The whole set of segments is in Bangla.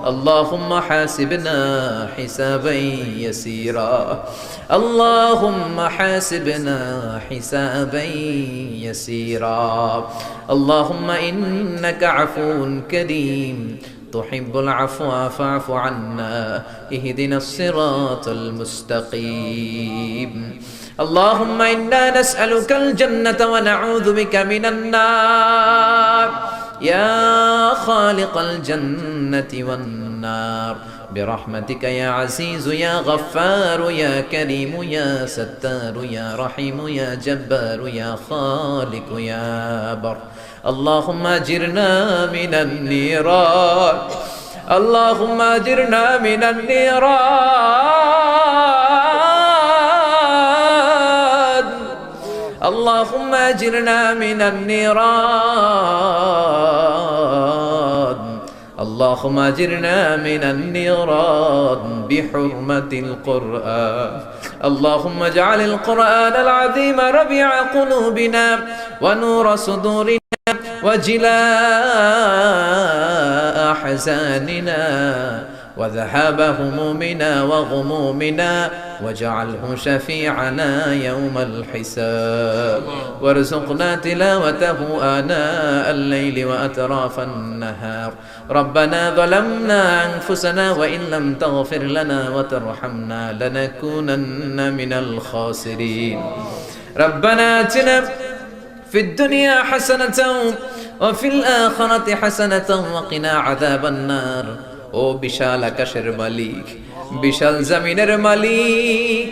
اللهم حاسبنا حسابا يسيرا اللهم حاسبنا حسابا يسيرا اللهم إنك عفو كريم تحب العفو فاعف عنا اهدنا الصراط المستقيم اللهم إنا نسألك الجنة ونعوذ بك من النار يا خالق الجنة والنار برحمتك يا عزيز يا غفار يا كريم يا ستار يا رحيم يا جبار يا خالق يا بر اللهم أجرنا من النيران اللهم أجرنا من النيران اللهم أجرنا من النيران اللهم أجرنا من النيران بحرمة القرآن اللهم اجعل القرآن العظيم ربيع قلوبنا ونور صدورنا وجلاء أحزاننا وذهاب همومنا وغمومنا واجعله شفيعنا يوم الحساب وارزقنا تلاوته آناء الليل وأطراف النهار ربنا ظلمنا أنفسنا وإن لم تغفر لنا وترحمنا لنكونن من الخاسرين ربنا آتنا في الدنيا حسنة وفي الآخرة حسنة وقنا عذاب النار ও বিশাল আকাশের মালিক বিশাল জমিনের মালিক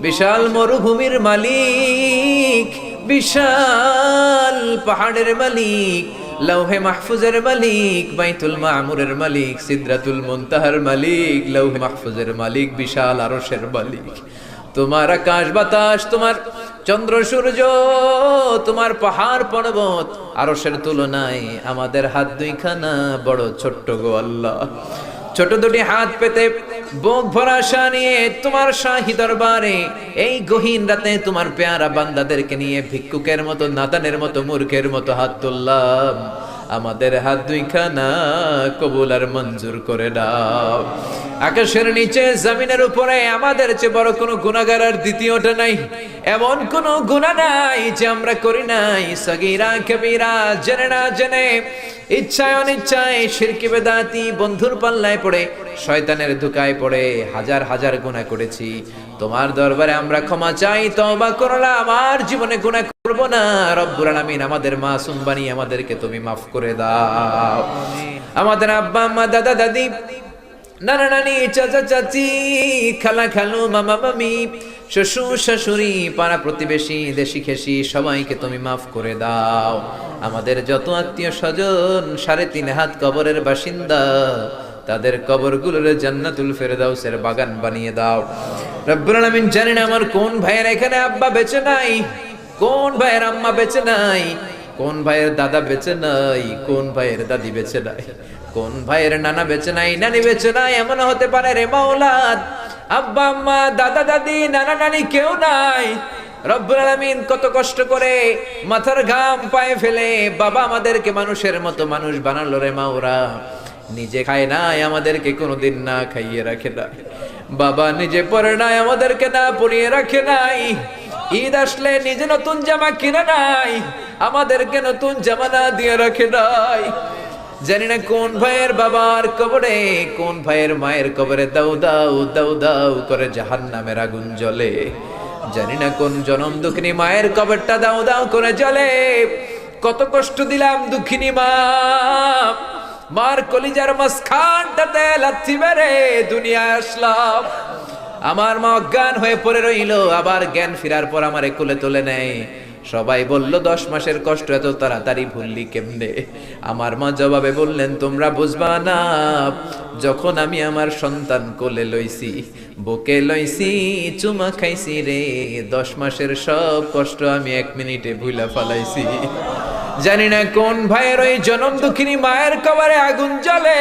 বিশাল মরুভূমির মালিক বিশাল পাহাড়ের মালিক লৌহে মাহফুজের মালিক বাইতুল মামুরের মালিক সিদরাতুল মুনতাহার মালিক লৌহে মাহফুজের মালিক বিশাল আরশের মালিক তোমার আকাশ বাতাস তোমার চন্দ্র সূর্য তোমার পাহাড় পর্বত আরশের তুলনায় আমাদের হাত দুইখানা বড় ছোট্ট গো আল্লাহ ছোট দুটি হাত পেতে বুক ভরা আশা নিয়ে তোমার শাহী দরবারে এই গহীন রাতে তোমার পেয়ারা বান্দাদেরকে নিয়ে ভিক্ষুকের মতো নাদানের মতো মূর্খের মতো হাত তুললাম আমাদের হাত দুইখানা কবুল আর মঞ্জুর করে দাও আকাশের নিচে জমিনের উপরে আমাদের চেয়ে বড় কোনো গুনাহগার আর দ্বিতীয়টা নাই এমন কোনো গুনাহ নাই যে আমরা করি নাই সগীরা কবিরা জেনে না জেনে ইচ্ছায় অনিচ্ছায় শিরকি বেদাতি বন্ধুর পাল্লায় পড়ে শয়তানের ধোঁকায় পড়ে হাজার হাজার গুনাহ করেছি তোমার দরবারে আমরা ক্ষমা চাই তওবা করলাম আর জীবনে গুনাহ করব না রব্বুল আলামিন আমাদের মাসুম বানিয়ে আমাদেরকে তুমি maaf করে দাও আমাদের আব্বা আম্মা দাদা দাদি নানা নানি চাচা চাচি খালা খালু মামা মামি শ্বশুর শাশুড়ি পাড়া প্রতিবেশী দেশি খেসি সবাইকে তুমি মাফ করে দাও আমাদের যত আত্মীয় স্বজন 3.5 হাত কবরের বাসিন্দা তাদের কবরগুলোর জান্নাতুল ফেরদাউসের বাগান বানিয়ে দাও রব্বুল আলামিন জানেন আমার কোন ভাইয়ের এখানে আব্বা বেঁচে নাই কোন ভাইয়ের আম্মা বেঁচে নাই কোন ভাইয়ের দাদা বেঁচে নাই কোন ভাইয়ের দাদি বেঁচে নাই কোন ভাইয়ের নানা বেঁচে নাই নানি বেঁচে নাই এমন হতে পারে রে মাওলা আব্বা আম্মা দাদা দাদি নানা নানি কেউ নাই রব্বুল আলামিন কত কষ্ট করে মাথার ঘাম পায়ে ফেলে বাবা আমাদেরকে মানুষের মতো মানুষ বানালো রে মাওলা নিজে খায় নাই আমাদেরকে কোনোদিন না খাইয়ে রাখে না বাবা নিজে পরে নাই আমাদেরকে না পরিয়ে রাখে নাই ঈদ আসলে নিজে নতুন জামা কিনে নাই আমাদেরকে নতুন জামা না দিয়ে রাখে নাই জানি না কোন ভাইয়ের বাবার কবরে কোন ভাইয়ের মায়ের কবরে দাউ দাউ দাউ দাউ করে জাহান্নামের আগুন জ্বলে জানি না কোন জনম দুঃখিনী মায়ের কবরটা দাউ দাউ করে জ্বলে কত কষ্ট দিলাম দুঃখিনী মা মার কলিজার মাঝখানটাতে লাথি মেরে দুনিয়ায় আসলাম আমার মা অজ্ঞান হয়ে পড়ে রইল আবার জ্ঞান ফেরার পর আমারে কোলে তুলে নেয় সবাই বলল 10 মাসের কষ্ট এত তাড়াতাড়ি ভুললি কেমনে আমার মা জবাবে বললেন তোমরা বুঝবা না যখন আমি আমার সন্তান কোলে লইছি বুকে লইছি চুমা খাইছি রে 10 মাসের সব কষ্ট আমি 1 মিনিটে ভুলা ফলাইছি জানি না কোন ভাইয়ের ওই জনম দুঃখিনী মায়ের কবরে আগুন জ্বলে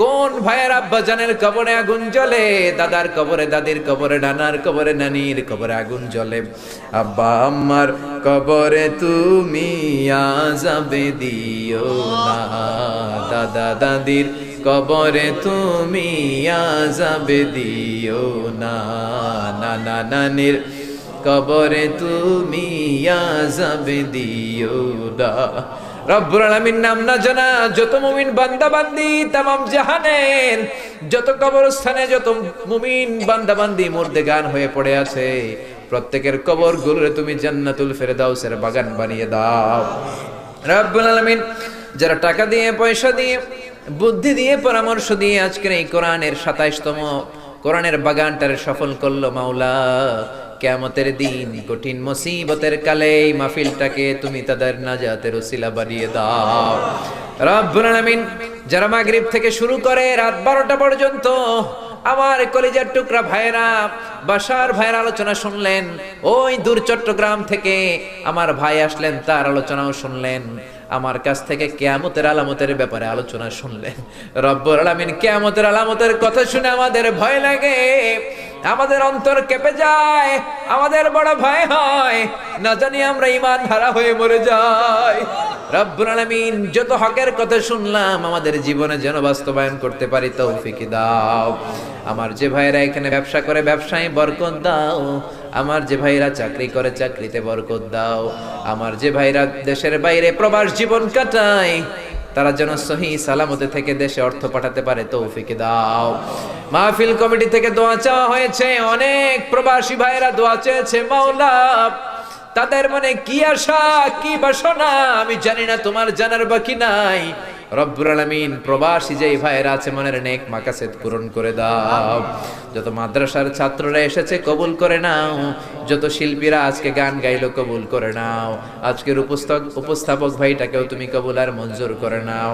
কোন ভাইয়ের আব্বা জানের কবরে আগুন জ্বলে দাদার কবরে দাদির কবরে নানার কবরে নানির কবরে আগুন জ্বলে আব্বা আম্মার কবরে তুমি আযাব দিও না দাদা দাদির কবরে তুমি আযাব দিও না, নানা নানির কবরে তুমি আযাব দিও না। রব্বুল আলামিন নাম না জানা যত মুমিন বান্দা বান্দি তামাম জাহানের যত কবরস্থানে যত মুমিন বান্দা বান্দি মুর্দেগান হয়ে পড়ে আছে, প্রত্যেকের কবর গুলোরে তুমি জান্নাতুল ফেরদাউসের বাগান বানিয়ে দাও। রব্বুল আলামিন যারা টাকা দিয়ে, পয়সা দিয়ে, বুদ্ধি দিয়ে, পরামর্শ দিয়ে আজকের এই কোরআনের 27তম কোরআনের বাগানটারে সফল করলো, মাওলা কিয়ামতের দিন কঠিন মুসিবতের কালে এই মাহফিলটাকে তুমি তাদের নাজাতের ওসিলা বানিয়ে দাও। রব্বুল আলামিন যারা মাগরিব থেকে শুরু করে রাত 12টা পর্যন্ত আমার কলিজার টুকরা ভাইরা, বাসার ভাইয়ের আলোচনা শুনলেন, ওই দূর চট্টগ্রাম থেকে আমার ভাই আসলেন, তার আলোচনাও শুনলেন, আমার কাছ থেকে কিয়ামতের আলামতের ব্যাপারে আলোচনা শুনলেন। রব্বুল আলামিন কিয়ামতের আলামতের কথা শুনে আমাদের ভয় লাগে, আমাদের অন্তর কেঁপে যায়, আমাদের বড় ভয় হয়, না জানি আমরা ঈমান হারা হয়ে মরে যাই। রব্বুল আলামিন যত হকের কথা শুনলাম আমাদের জীবনে যেন বাস্তবায়ন করতে পারি তৌফিক দাও। আমার যে ভাইরা এখানে ব্যবসা করে ব্যবসায় বরকত দাও, আমার যে ভাইরা চাকরি করে চাকরিতে বরকত দাও, আমার যে ভাইরা দেশের বাইরে প্রবাস জীবন কাটায় তারা যেন সহি সালামতে থেকে দেশে অর্থ পাঠাতে পারে তৌফিক দাও। মাহফিল কমিটি থেকে দোয়া চাওয়া হয়েছে, অনেক প্রবাসী ভাইরা দোয়া চেয়েছে, মাওলা তাদের মনে কি আশা কি বাসনা আমি জানি না, তোমার জানার বাকি নাই। রব্বুল আলামিন প্রবাসী যেই ভাইরা আছে মনের নেক মাকাসেদ পূরণ করে দাও। যত মাদ্রাসার ছাত্ররা এসেছে কবুল করে নাও, যত শিল্পীরা আজকে গান গাইলো কবুল করে নাও, আজকের উপস্থাপক ভাইটাকেও তুমি কবুল আর মঞ্জুর করে নাও।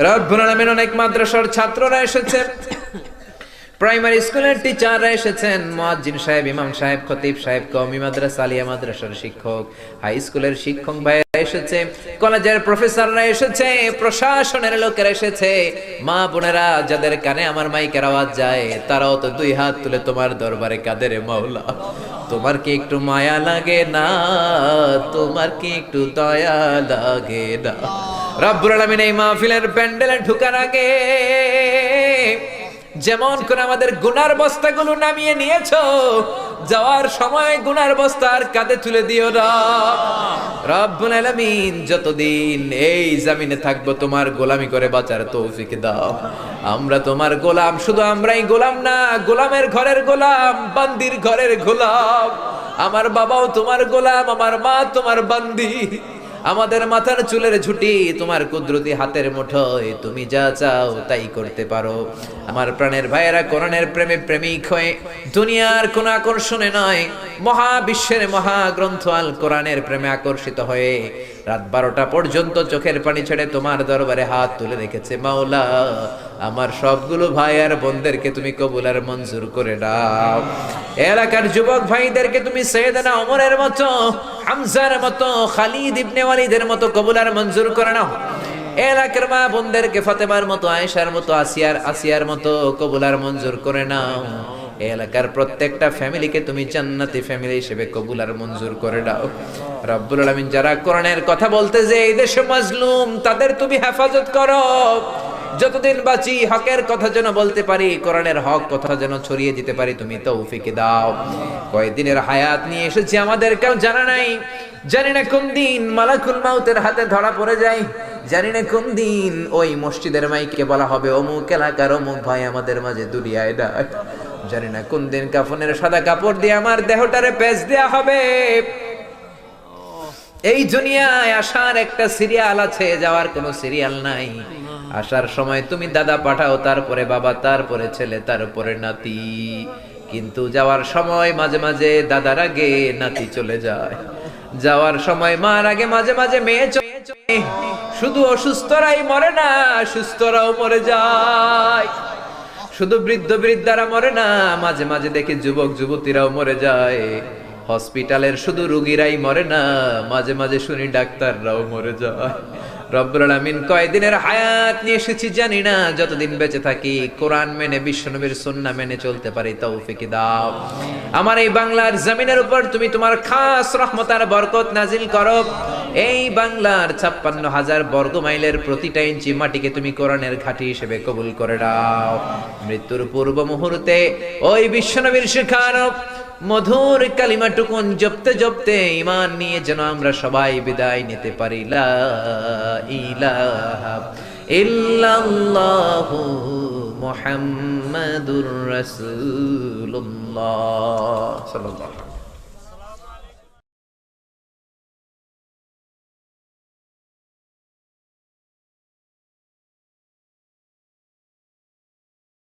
রব্বুল আলামিন অনেক মাদ্রাসার ছাত্ররা এসেছে, প্রাইমারি স্কুলের টিচাররা এসেছেন, মুয়াজ্জিন সাহেব, ইমাম সাহেব, খতিব সাহেব, কওমি মাদ্রাসা, আলিয়া মাদ্রাসার শিক্ষক, হাই স্কুলের শিক্ষক ভাইরা এসেছে, কলেজের প্রফেসররা এসেছে, প্রশাসনের লোকেরা এসেছে, মা বোনেরা যাদের কানে আমার মাইকের আওয়াজ যায় তারাও তো দুই হাত তুলে তোমার দরবারে কাঁদে রে মাওলা। তোমার কি একটু মায়া লাগে না? তোমার কি একটু দয়া লাগে না? রব্বুল আলামিন এই মাহফিলের প্যান্ডেলে ঢোকার আগে যেমন করে আমাদের গুনার বস্তাগুলো নামিয়ে নিয়েছো, যাওয়ার সময় গুনার বস্তা আর কাঁধে তুলে দিও না। রব্বুল আলামিন যতদিন এই জমিনে থাকবো তোমার গোলামি করে বাঁচার তৌফিক দাও। আমরা তোমার গোলাম, শুধু আমরাই গোলাম না, গোলামের ঘরের গোলাম, বান্দির ঘরের গোলাম। আমার বাবাও তোমার গোলাম, আমার মা তোমার বান্দি, আমাদের মাথার চুলের ঝুঁটি তোমার কুদরতি হাতের মুঠোয়, তুমি যা চাও তাই করতে পারো। আমার প্রাণের ভাইয়েরা কোরআনের প্রেমে প্রেমিক হয়ে দুনিয়ার কোন আকর্ষণে নয়, মহাবিশ্বের মহাগ্রন্থ আল কোরআনের প্রেমে আকর্ষিত হয়ে রাত 12টা পর্যন্ত চোখের পানি ছেড়ে তোমার দরবারে হাত তুলে রেখেছে। মাওলা আমার সবগুলো ভাই আর বোনদেরকে তুমি কবুল আর মঞ্জুর করে দাও। এলাকার যুবক ভাইদেরকে তুমি সাইয়েদনা ওমরের মতো, হামজার মতো, খালিদ ইবনে ওয়ালিদের মতো কবুল আর মঞ্জুর করে নাও। এলাকার মা বোনদেরকে ফাতেমার মতো, আয়েশার মতো, আসিয়ার মতো কবুল আর মঞ্জুর করে নাও। এলাকার প্রত্যেকটা ফ্যামিলিকে তুমি জান্নাতি ফ্যামিলি হিসেবে কবুল আর মঞ্জুর করে দাও। রব্বুল আলামিন যারা কোরআনের কথা বলতে যে এই দেশে মাজলুম তাদের তুমি হেফাজত করো। যতদিন বাঁচি হকের কথা যেন বলতে পারি, কোরআনের হক কথা যেন ছড়িয়ে দিতে পারি, তুমি তৌফিক দাও। কয়দিনের হায়াত নিয়ে এসেছি আমাদের কেউ জানা নাই, জানি না কোন দিন মালাকুল মাউতের হাতে ধরা পড়ে যায়, জানি না কোন দিন ওই মসজিদের মাইকে বলা হবে অমুক এলাকার অমুক ভাই আমাদের মাঝে দুনিয়ায় ডাক, জানি না কোন দিন কাফনের সাদা কাপড় দিয়ে আমার দেহটারে পেঁচ দেয়া হবে। এই দুনিয়ায় আসার একটা সিরিয়াল আছে, যাওয়ার কোনো সিরিয়াল নাই। আসার সময় তুমি দাদা পাঠাও, তারপরে বাবা, তারপরে ছেলে, তারপরে নাতি, কিন্তু যাওয়ার সময় মাঝে মাঝে দাদার আগে নাতি চলে যায়, যাওয়ার সময় মার আগে মাঝে মাঝে মেয়ে চলে। শুধু অসুস্থরাই মরে না, সুস্থরাও মরে যায়। শুধু বৃদ্ধ বৃদ্ধারা মরে না, মাঝে মাঝে দেখি যুবক যুবতীরাও মরে যায়। হসপিটালের শুধু রোগীরাই মরে না, মাঝে মাঝে শুনি ডাক্তাররাও মরে যায়। রব্বুল আলামিন কয়দিনের হায়াত নিয়ে এসেছি জানি না, যতদিন বেঁচে থাকি কোরআন মেনে বিশ্বনবীর সুন্নাহ মেনে চলতে পারি তৌফিক দাও। আমার এই বাংলার জমিনের উপর তুমি তোমার খাস রহমত আর বরকত নাজিল করো। এই বাংলার 56,000 বর্গ মাইলের প্রতিটা ইঞ্চি মাটিকে তুমি কোরআনের ঘাঁটি হিসেবে কবুল করে দাও। মৃত্যুর পূর্ব মুহূর্তে ওই বিশ্বনবীর শেখানো মধুর কালিমাটুকুন জপতে জপতে ঈমান নিয়ে যেন আমরা সবাই বিদায় নিতে পারি। লা ইলাহা ইল্লাল্লাহু মুহাম্মাদুর রাসূলুল্লাহ সাল্লাল্লাহু